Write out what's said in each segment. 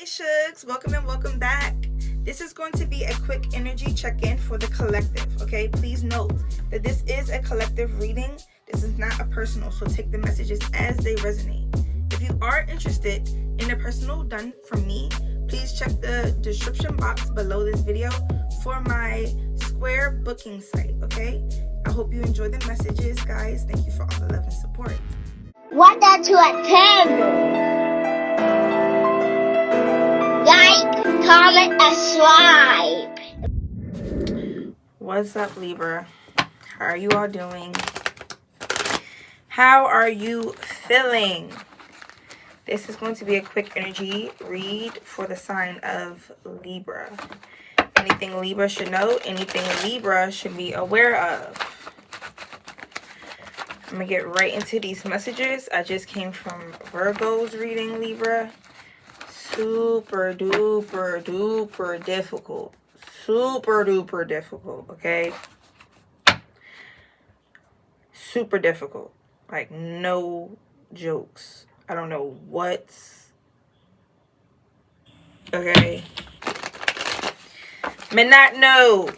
SUGS, welcome and welcome back. This is going to be a quick energy check-in for the collective, okay? Please note that this is a collective reading. This is not a personal, so take the messages as they resonate. If you are interested in a personal done from me, please check the description box below this video for my Square booking site, okay? I hope you enjoy the messages, guys. Thank you for all the love and support. What to attend? Like, comment, and subscribe. What's up, Libra? How are you all doing? How are you feeling? This is going to be a quick energy read for the sign of Libra. Anything Libra should know, anything Libra should be aware of. I'm going to get right into these messages. I just came from Virgo's reading, Libra. Super duper duper difficult. Super duper difficult, okay? Super difficult. Like, no jokes. I don't know what's... Okay. May not know.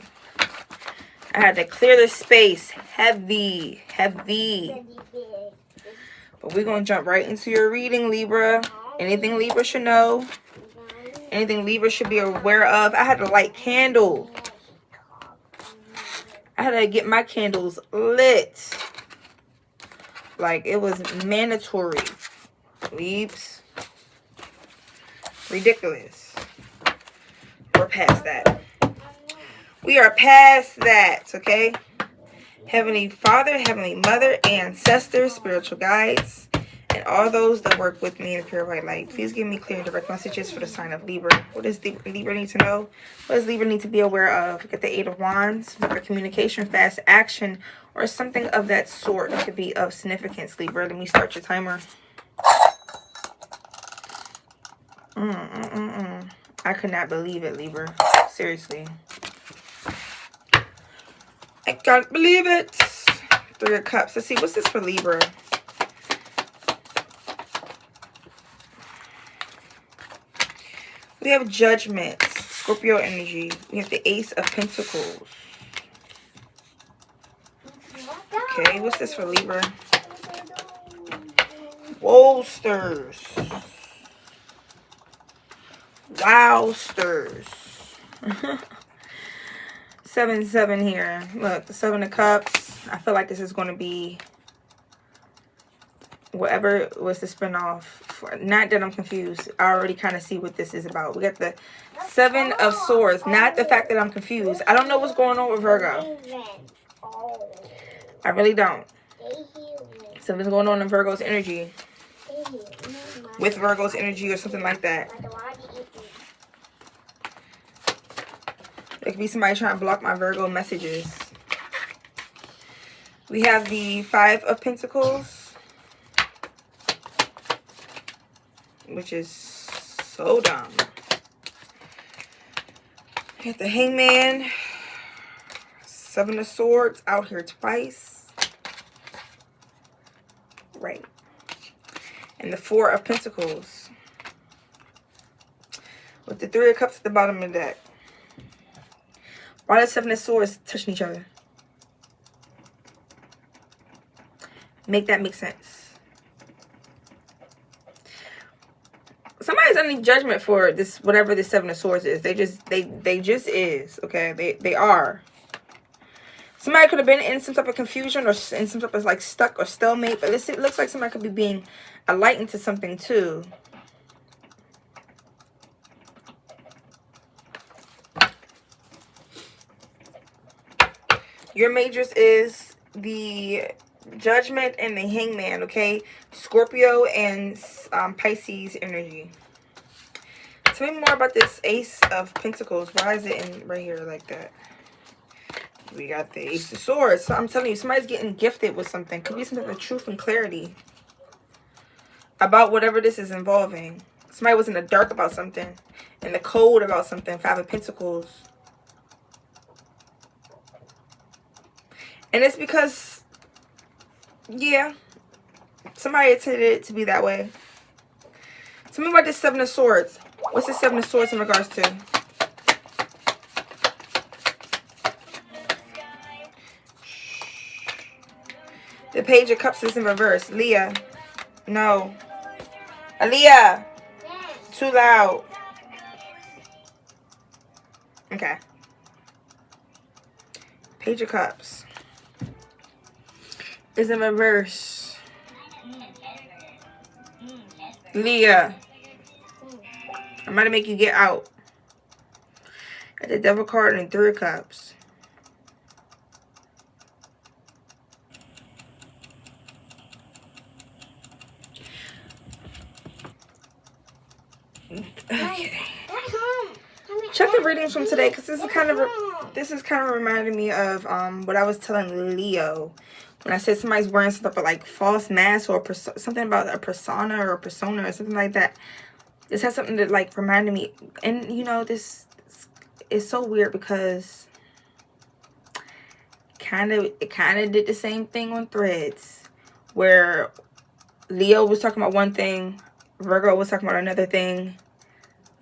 I had to clear the space. Heavy. But we're going to jump right into your reading, Libra. Anything Libra should know. Anything Libra should be aware of. I had to light candles. I had to get my candles lit. Like, it was mandatory. Leaves. Ridiculous. We're past that. We are past that, okay? Heavenly Father, Heavenly Mother, ancestors, spiritual guides, and all those that work with me in the pure white light, please give me clear and direct messages for the sign of Libra. What does Libra need to know? What does Libra need to be aware of? Get the Eight of Wands, for communication, fast action, or something of that sort that could be of significance, Libra. Let me start your timer. I could not believe it, Libra. Seriously. I can't believe it. Three of Cups. Let's see. What's this for Libra? We have Judgment. Scorpio energy. We have the Ace of Pentacles. Okay. What's this for Libra? Wowsters. Wowsters. 7-7 here. Look, the 7 of Cups. I feel like this is going to be whatever was the spinoff. Not that I'm confused. I already kind of see what this is about. We got the 7 of Swords. Not the fact that I'm confused. I don't know what's going on with Virgo. I really don't. Something's going on in Virgo's energy. With Virgo's energy or something like that. There could be somebody trying to block my Virgo messages. We have the 5 of Pentacles, which is so dumb. We have the Hangman, 7 of Swords out here twice. Right. And the 4 of Pentacles, with the 3 of Cups at the bottom of the deck. Why the 7 of Swords touching each other? Make that make sense. Somebody's under judgment for this, whatever this 7 of Swords is. They just is, okay? They are. Somebody could have been in some type of confusion or in some type of like stuck or stalemate, but it looks like somebody could be being enlightened to something too. Your majors is the Judgment and the Hangman, okay? Scorpio and Pisces energy. Tell me more about this Ace of Pentacles. Why is it in right here like that? We got the Ace of Swords. So I'm telling you, somebody's getting gifted with something. Could be something of truth and clarity about whatever this is involving. Somebody was in the dark about something. In the cold about something. 5 of Pentacles. And it's because, yeah, somebody intended it to be that way. Tell me about this 7 of Swords. What's the Seven of Swords in regards to? The Page of Cups is in reverse. Leah. No. Aaliyah. Too loud. Okay. Page of Cups is in reverse. Leah. I'm about to make you get out. At the Devil card and 3 of Cups. Okay. Check the readings from today, because this is kind of reminding me of what I was telling Leo when I said somebody's wearing some type of like false mask or something about a persona or something like that. This has something that like reminded me, and you know, this is so weird because it kind of did the same thing on Threads, where Leo was talking about one thing, Virgo was talking about another thing.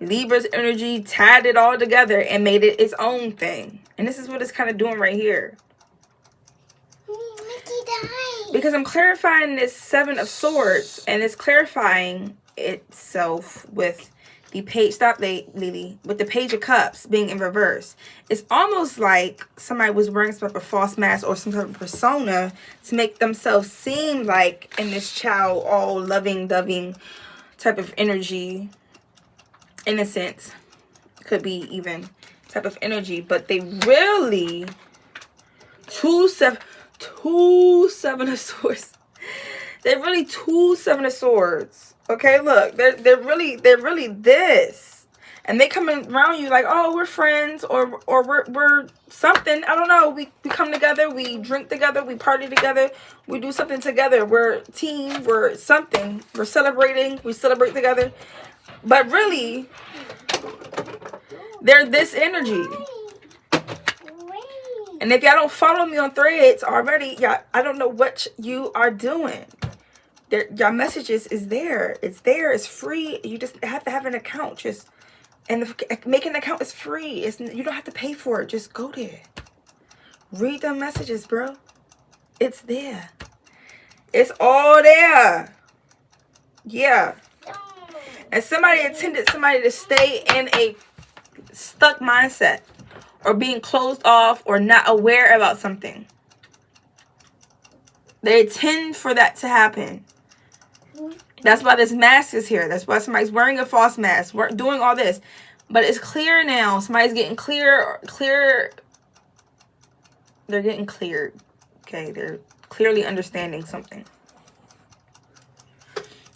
Libra's energy tied it all together and made it its own thing. And this is what it's kind of doing right here. Because I'm clarifying this 7 of Swords, and it's clarifying itself with the page, stop Lily, with the Page of Cups being in reverse. It's almost like somebody was wearing some type of false mask or some type of persona to make themselves seem like in this child, all loving, type of energy. Innocent could be even type of energy, but they really two seven of swords. They're really 2 7 of swords. Okay, look, they're really this, and they come around you like, oh, we're friends, or we're something. I don't know. We come together, we drink together, we party together, we do something together. We're team. We're something. We're celebrating. We celebrate together. But really, they're this energy. And if y'all don't follow me on Threads already, y'all, I don't know what you are doing. Y'all messages is there. It's there. It's free. You just have to have an account. Making an account is free. You don't have to pay for it. Just go there. Read the messages, bro. It's there. It's all there. Yeah. And somebody intended somebody to stay in a stuck mindset or being closed off or not aware about something. They intend for that to happen. That's why this mask is here. That's why somebody's wearing a false mask, doing all this. But it's clear now. Somebody's getting clear. They're getting cleared. Okay, they're clearly understanding something.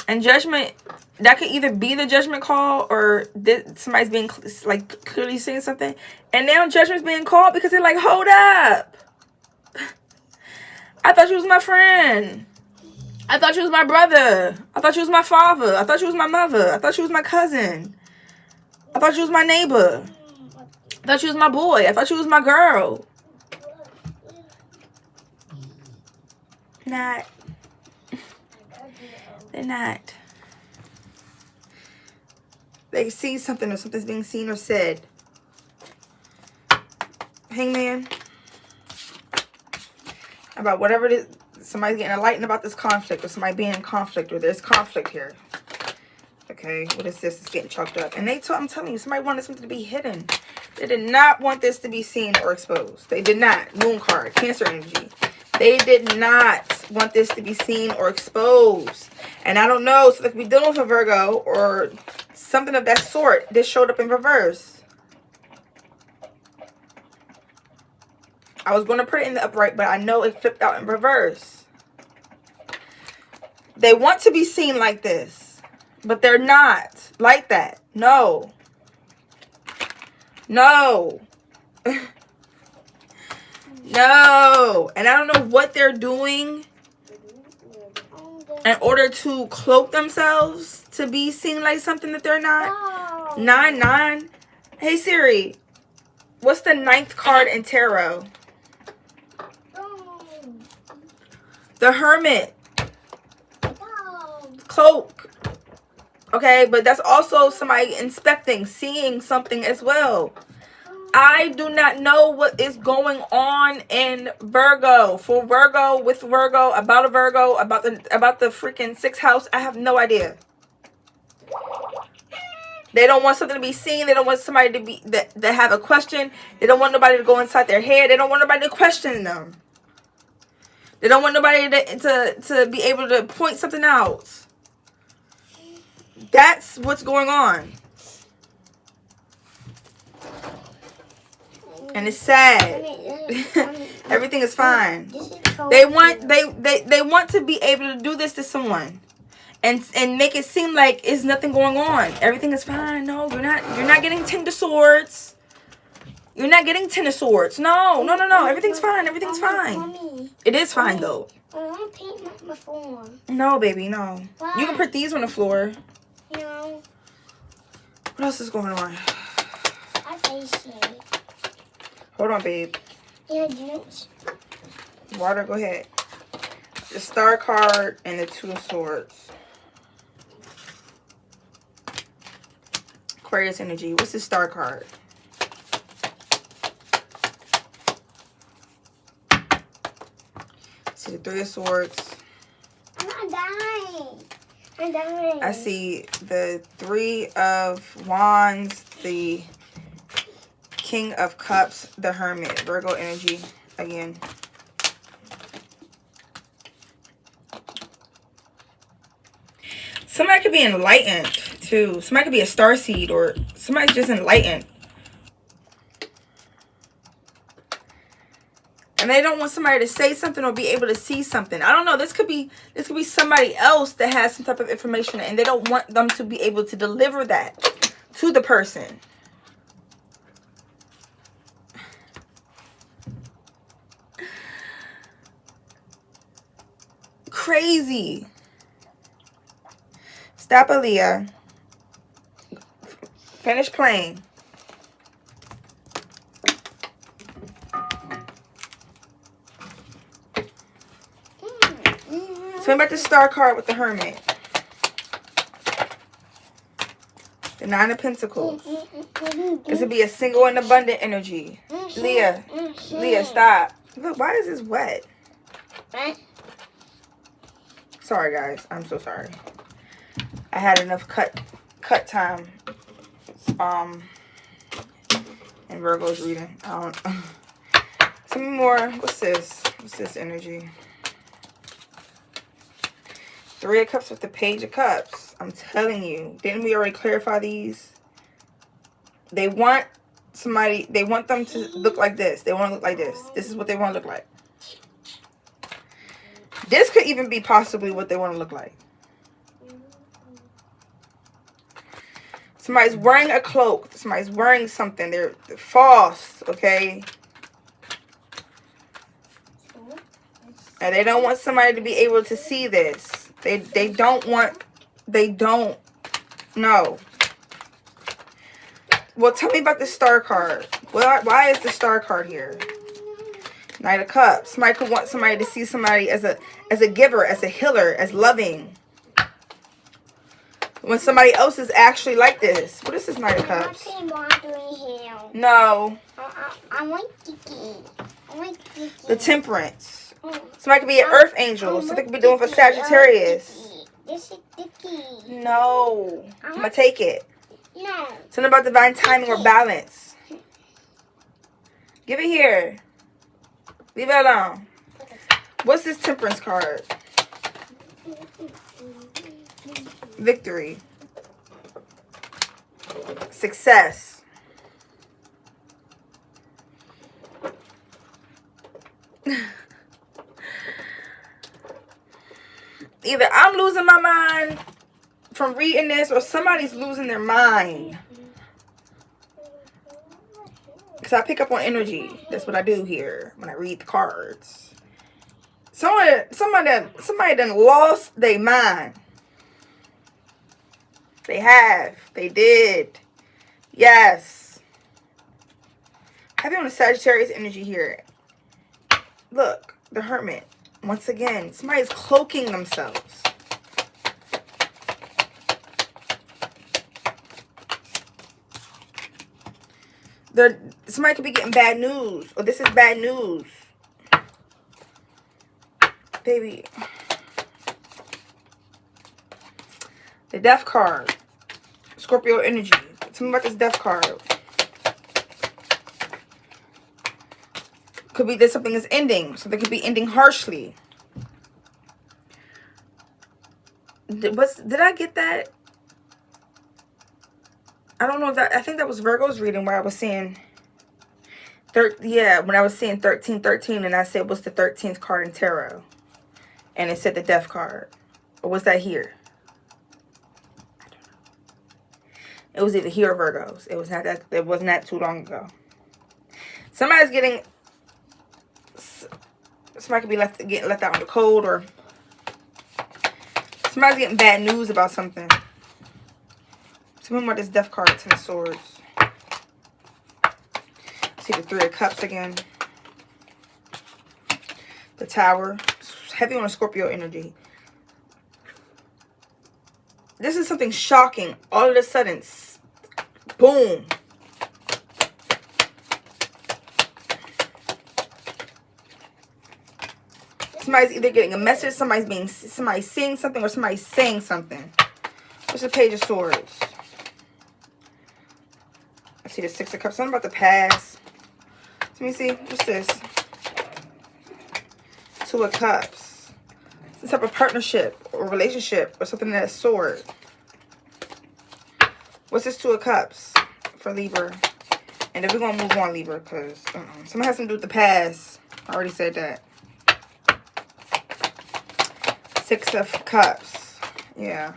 And judgment, that could either be the judgment call or somebody's being like clearly saying something. And now judgment's being called because they're like, hold up. I thought you was my friend. I thought you was my brother. I thought you was my father. I thought you was my mother. I thought you was my cousin. I thought you was my neighbor. I thought you was my boy. I thought you was my girl. Not. They're not. They see something or something's being seen or said. Hangman. About whatever it is. Somebody's getting enlightened about this conflict, or somebody being in conflict, or there's conflict here. Okay, what is this? It's getting chalked up. And I'm telling you, somebody wanted something to be hidden. They did not want this to be seen or exposed. They did not. Moon card, Cancer energy. They did not want this to be seen or exposed. And I don't know, so they could be dealing with a Virgo or something of that sort. This showed up in reverse. I was going to put it in the upright, but I know it flipped out in reverse. They want to be seen like this, but they're not like that. No. No. No. And I don't know what they're doing in order to cloak themselves to be seen like something that they're not. 9. Hey Siri, what's the 9th card in tarot? The Hermit. Cloak. Okay, but that's also somebody inspecting, seeing something as well. I do not know what is going on in Virgo. For Virgo, with Virgo, about a Virgo, about the freaking 6th house. I have no idea. They don't want something to be seen. They don't want somebody to be that have a question. They don't want nobody to go inside their head. They don't want nobody to question them. They don't want nobody to be able to point something out. That's what's going on. And it's sad. Everything is fine. They want to be able to do this to someone. And make it seem like it's nothing going on. Everything is fine. No, you're not getting 10 of swords. You're not getting 10 of swords. No. Everything's fine. Everything's fine. Mommy, It is fine though. I want to paint my phone. No, baby, no. Why? You can put these on the floor. No. What else is going on? I face it. Hold on, babe. Yeah, Didnt. Water, go ahead. The Star card and the 2 of swords. Aquarius energy. What's the Star card? See the 3 of swords. I'm dying. I'm dying. I see the 3 of wands, the King of cups, the Hermit. Virgo energy again. Somebody could be enlightened too. Somebody could be a starseed, or somebody's just enlightened. And they don't want somebody to say something or be able to see something. I don't know. This could be somebody else that has some type of information, and they don't want them to be able to deliver that to the person. Crazy. Stop, Aaliyah. Finish playing. Tell me about the Star card with the Hermit. The 9 of Pentacles. This would be a single and abundant energy. Leah, stop. Look, why is this wet? Sorry, guys. I'm so sorry. I had enough cut time. And Virgo's reading. I don't. Some more. What's this? What's this energy? 3 of Cups with the Page of Cups. I'm telling you. Didn't we already clarify these? They want somebody. They want them to look like this. They want to look like this. This is what they want to look like. This could even be possibly what they want to look like. Somebody's wearing a cloak. Somebody's wearing something. They're false, okay? And they don't want somebody to be able to see this. They don't know. Well, tell me about the Star card. Why is the Star card here? Knight of Cups. Somebody could want somebody to see somebody as a giver, as a healer, as loving. When somebody else is actually like this. What is this Knight of Cups? No. I want Kiki. The Temperance. Somebody could be an Earth Angel. Something could be doing for Sagittarius. This is Kiki. No. I'm going to take it. No. Something about divine timing or balance. Give it here. Leave it alone. What's this Temperance card? Victory. Success. Either I'm losing my mind from reading this, or somebody's losing their mind. Because I pick up on energy. That's what I do here when I read the cards. Somebody done lost their mind. They have. They did. Yes. I have you on the Sagittarius energy here. Look, the Hermit. Once again, somebody's cloaking themselves. Somebody could be getting bad news. Or this is bad news. Baby. The Death card. Scorpio energy. Tell me about this Death card. Could be that something is ending. Something could be ending harshly. Did I get that? I don't know if that... I think that was Virgo's reading where I was saying... when I was saying 1313 and I said what's the 13th card in tarot. And it said the Death card. Or was that here? I don't know. It was either here or Virgo's. It was not that. It was not too long ago. Somebody's getting... Somebody could be getting left out in the cold, or somebody's getting bad news about something. Tell me about this Death card, Ten of Swords. See the Three of Cups again. The Tower. Heavy on a Scorpio energy. This is something shocking. All of a sudden, boom. Somebody's either getting a message, somebody's seeing something, or somebody's saying something. What's the Page of Swords? I see the Six of Cups. Something about the past. Let me see. What's this? Two of Cups. Some type of partnership or relationship or something that's sword. What's this Two of Cups for Libra? And then we're going to move on, Libra, because something has something to do with the past. I already said that. Six of Cups. Yeah.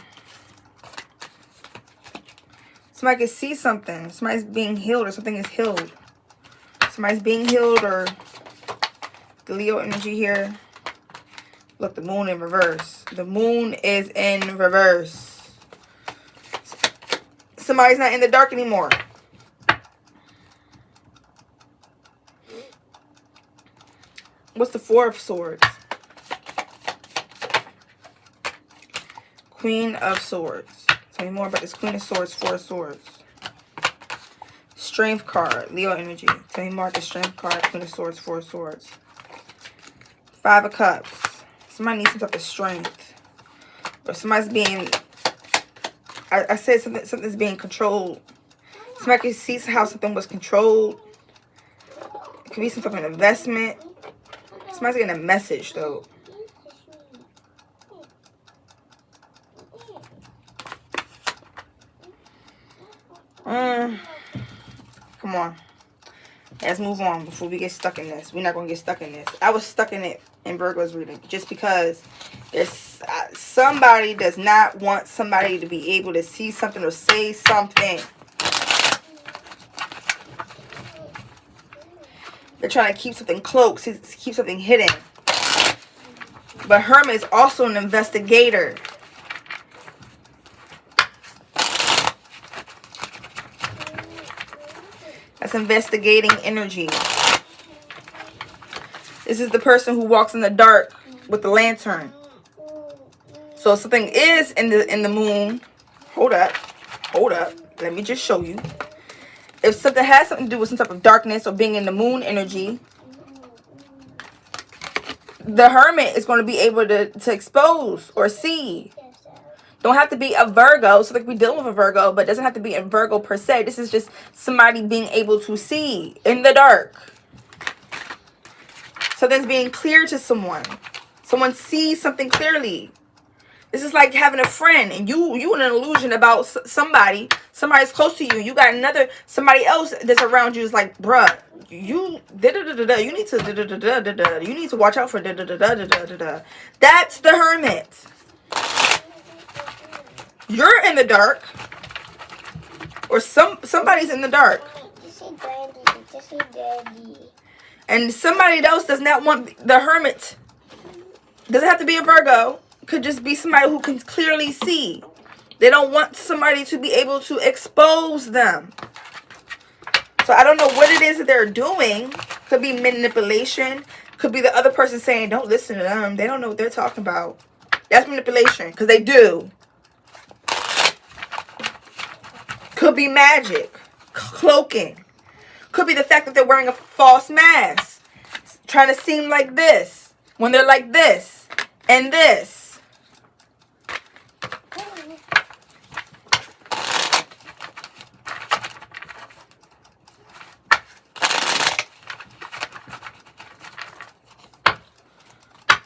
Somebody can see something. Somebody's being healed or something is healed. Somebody's being healed, or the Leo energy here. Look, the moon in reverse. The moon is in reverse. Somebody's not in the dark anymore. What's the Four of Swords? Queen of Swords. Tell me more about this Queen of Swords, Four of Swords. Strength card, Leo energy. Tell me more about the Strength card, Queen of Swords, Four of Swords. Five of Cups. Somebody needs some type of strength. Or somebody's being... I said something's being controlled. Somebody can see how something was controlled. It could be some type of investment. Somebody's getting a message, though. Come on. Let's move on before we get stuck in this. We're not going to get stuck in this. I was stuck in it in Virgo's reading just because there's somebody does not want somebody to be able to see something or say something. They're trying to keep something cloaked, keep something hidden. But Hermit is also an investigator. That's investigating energy. This is the person who walks in the dark with the lantern. So if something is in the moon. Hold up. Let me just show you. If something has something to do with some type of darkness or being in the moon energy, the Hermit is going to be able to expose or see. Don't have to be a Virgo, so like we dealing with a Virgo, but it doesn't have to be a Virgo per se. This is just somebody being able to see in the dark. Something's being clear to someone. Someone sees something clearly. This is like having a friend and you in an illusion about somebody. Somebody's close to you. You got somebody else that's around you is like, bruh, you need to you need to watch out for That's the Hermit. You're in the dark, or somebody's in the dark, and somebody else does not want the Hermit. Doesn't have to be a Virgo. Could just be somebody who can clearly see. They don't want somebody to be able to expose them. So I don't know what it is that they're doing. Could be manipulation. Could be the other person saying, don't listen to them. They don't know what they're talking about. That's manipulation, because they do. Could be magic. Cloaking. Could be the fact that they're wearing a false mask. Trying to seem like this. When they're like this. And this.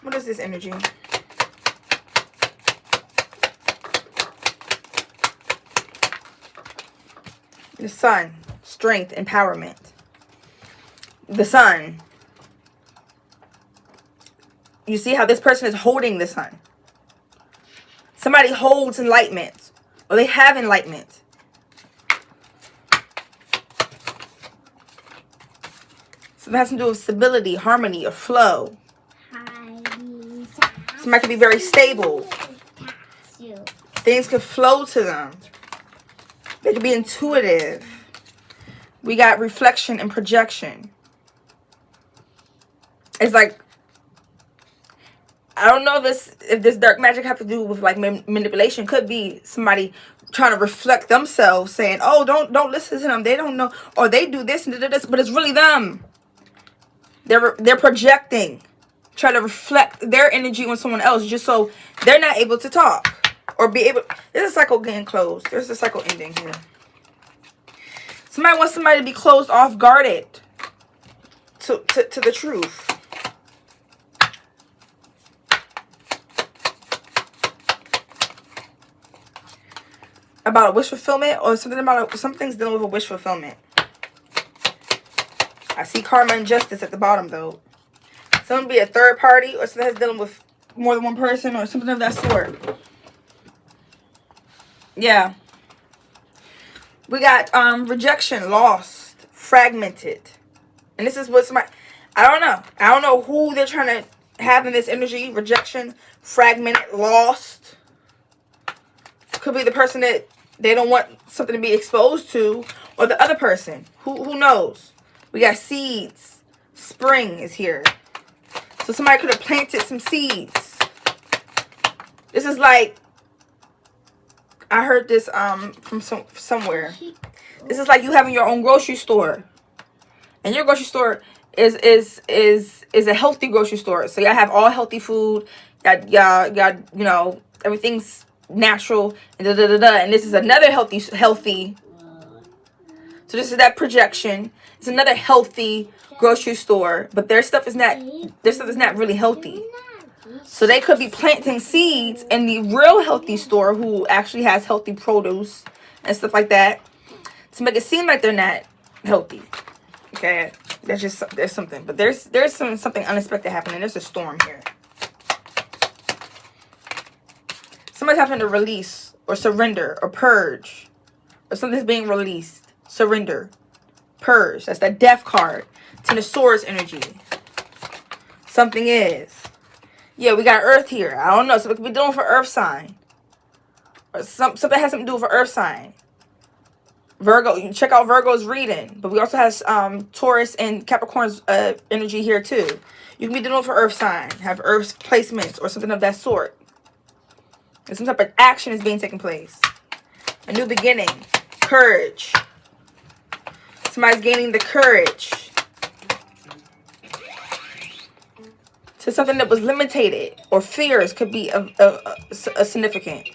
What is this energy? The sun, strength, empowerment. The sun. You see how this person is holding the sun. Somebody holds enlightenment, or they have enlightenment. Something has to do with stability, harmony, or flow. Somebody can be very stable. Things can flow to them. They can be intuitive. We got reflection and projection. It's like, I don't know if this dark magic have to do with like manipulation. Could be somebody trying to reflect themselves, saying, "Oh, don't listen to them. They don't know, or they do this and this." But it's really them. They're projecting, trying to reflect their energy on someone else, just so they're not able to talk. Or be able. There's a cycle getting closed. There's a cycle ending here. Somebody wants somebody to be closed off, guarded to the truth. About a wish fulfillment, or something's dealing with a wish fulfillment. I see karma and justice at the bottom though. Someone be a third party, or something that's dealing with more than one person, or something of that sort. Yeah. We got rejection, lost, fragmented. And this is what somebody, I don't know. I don't know who they're trying to have in this energy. Rejection, fragmented, lost. Could be the person that they don't want something to be exposed to, or the other person. Who knows? We got seeds. Spring is here. So somebody could have planted some seeds. This is like, I heard this from somewhere. This is like you having your own grocery store, and your grocery store is a healthy grocery store. So y'all have all healthy food. Y'all you know, everything's natural and and this is another healthy. So this is that projection. It's another healthy grocery store, but their stuff is not really healthy. So they could be planting seeds in the real healthy store who actually has healthy produce and stuff like that to make it seem like they're not healthy. Okay, there's something, but there's something unexpected happening. There's a storm here. Somebody's having to release or surrender or purge, or something's being released. Surrender, purge. That's that death card. Ten of Swords energy. Something is. Yeah, we got Earth here. I don't know. So it could be dealing for Earth sign. Or something has something to do with Earth sign. Virgo. You can check out Virgo's reading. But we also have Taurus and Capricorn's energy here too. You can be dealing for Earth sign. Have Earth placements or something of that sort. And some type of action is being taken place. A new beginning. Courage. Somebody's gaining the courage to something that was limited, or fears could be a significant.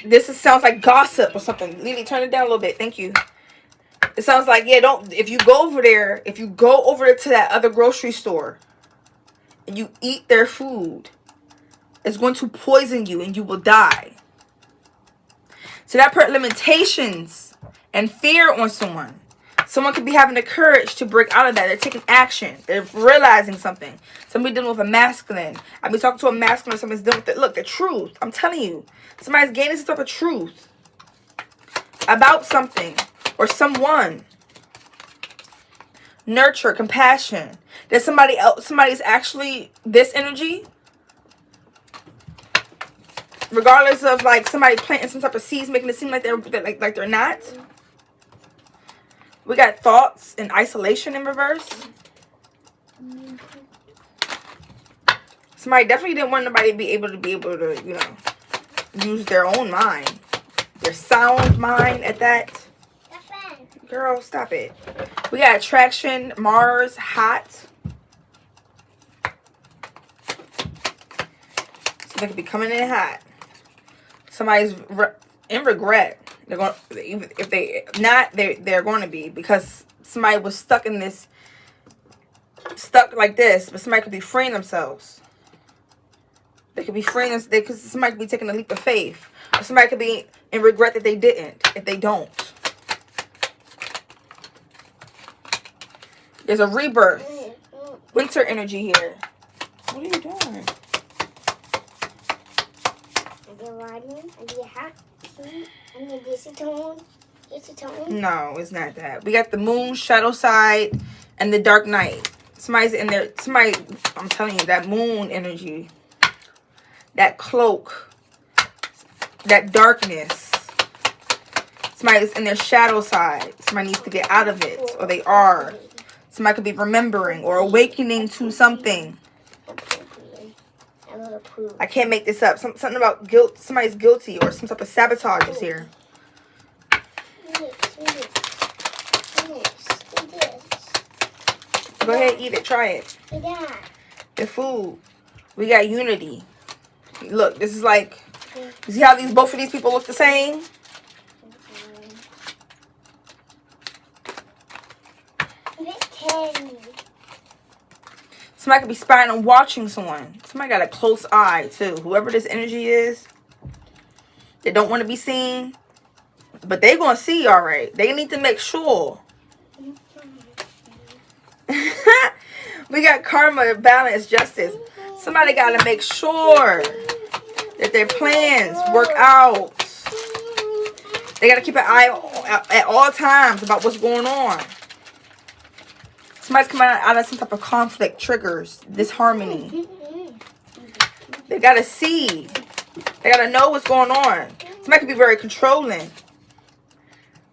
This sounds like gossip or something. Lily, turn it down a little bit. Thank you. It sounds like, yeah, if you go over to that other grocery store and you eat their food, it's going to poison you and you will die. So that put limitations and fear on someone. Someone could be having the courage to break out of that. They're taking action. They're realizing something. Somebody dealing with a masculine. I've been talking to a masculine. Somebody's dealing with the truth. I'm telling you. Somebody's gaining some type of truth about something or someone. Nurture, compassion. There's somebody else. Somebody's actually this energy. Regardless of like somebody planting some type of seeds, making it seem like they're not. We got thoughts and isolation in reverse. Somebody definitely didn't want nobody to be able to, you know, use their own mind. Their sound mind at that. Girl, stop it. We got attraction, Mars, hot. So they could be coming in hot. Somebody's in regret. They're going, if they not, they're going to be, because somebody was stuck in this, stuck like this, but somebody could be freeing themselves. They could be freeing them, because somebody could be taking a leap of faith. Or somebody could be in regret that they didn't, if they don't. There's a rebirth. Winter energy here. What are you doing? No, it's not that. We got the moon, shadow side, and the dark night. Somebody's in there. Somebody, I'm telling you, that moon energy, that cloak, that darkness. Somebody's in their shadow side. Somebody needs to get out of it, or they are. Somebody could be remembering or awakening to something. I can't make this up. Something about guilt. Somebody's guilty, or some type of sabotage is here. Go ahead, eat it. Try it. The food. We got unity. Look, this is like, you see how both of these people look the same? Somebody could be spying and watching someone. Somebody got a close eye, too. Whoever this energy is, they don't want to be seen. But they going to see, all right. They need to make sure. We got karma, balance, justice. Somebody got to make sure that their plans work out. They got to keep an eye at all times about what's going on. Somebody's coming out of some type of conflict, triggers, disharmony. They got to see. They got to know what's going on. Somebody could be very controlling.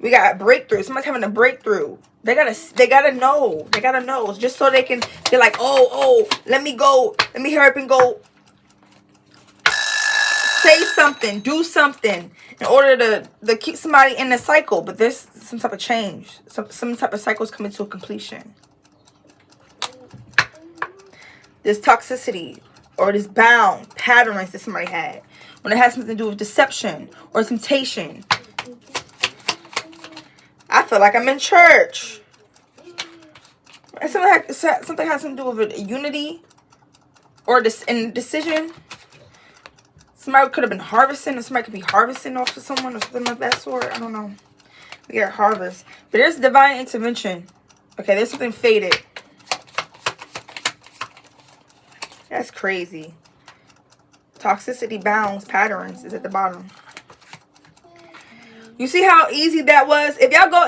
We got breakthrough. Somebody's having a breakthrough. They gotta know. They gotta know. It's just so they can be like, oh, let me go. Let me hurry up and go. Say something. Do something in order to keep somebody in the cycle. But there's some type of change. Some type of cycles coming to a completion. This toxicity or this bound patterns that somebody had. When it has something to do with deception or temptation. I feel like I'm in church. Something has something to do with unity or indecision. Somebody could have been harvesting, or somebody could be harvesting off of someone or something like that sort. I don't know. We got harvest. But there's divine intervention. Okay, there's something faded. That's crazy. Toxicity, bounds, patterns is at the bottom. You see how easy that was? If y'all go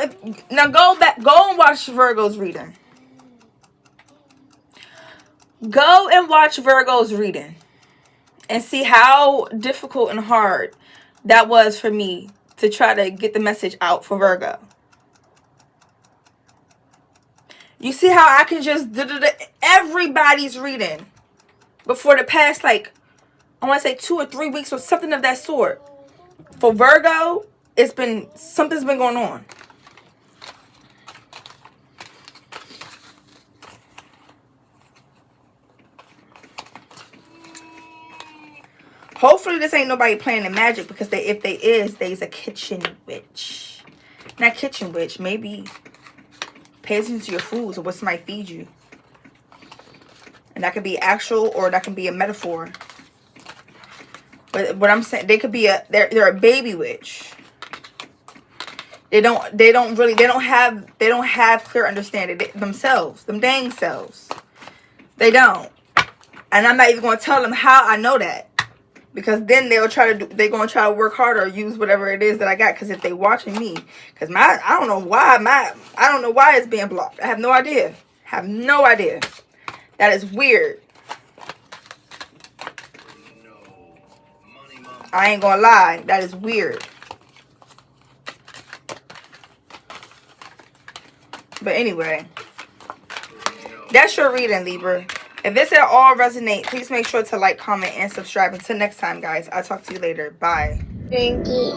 and watch Virgo's reading. Go and watch Virgo's reading. And see how difficult and hard that was for me to try to get the message out for Virgo. You see how I can just everybody's reading before the past, like, I want to say 2 or 3 weeks or something of that sort. For Virgo, something's been going on. Hopefully this ain't nobody playing the magic, because if they is, they's a kitchen witch. Not kitchen witch, maybe pay attention to your foods or what somebody feeds you. And that could be actual or that can be a metaphor. But what I'm saying, they could be they're a baby witch. They don't have clear understanding themselves, them dang selves. They don't. And I'm not even going to tell them how I know that. Because then they're going to try to work harder or use whatever it is that I got. Because if they watching me, because I don't know why it's being blocked. I have no idea. That is weird. I ain't gonna lie. That is weird. But anyway, that's your reading, Libra. If this at all resonates, please make sure to like, comment, and subscribe. Until next time, guys. I'll talk to you later. Bye. Thank you.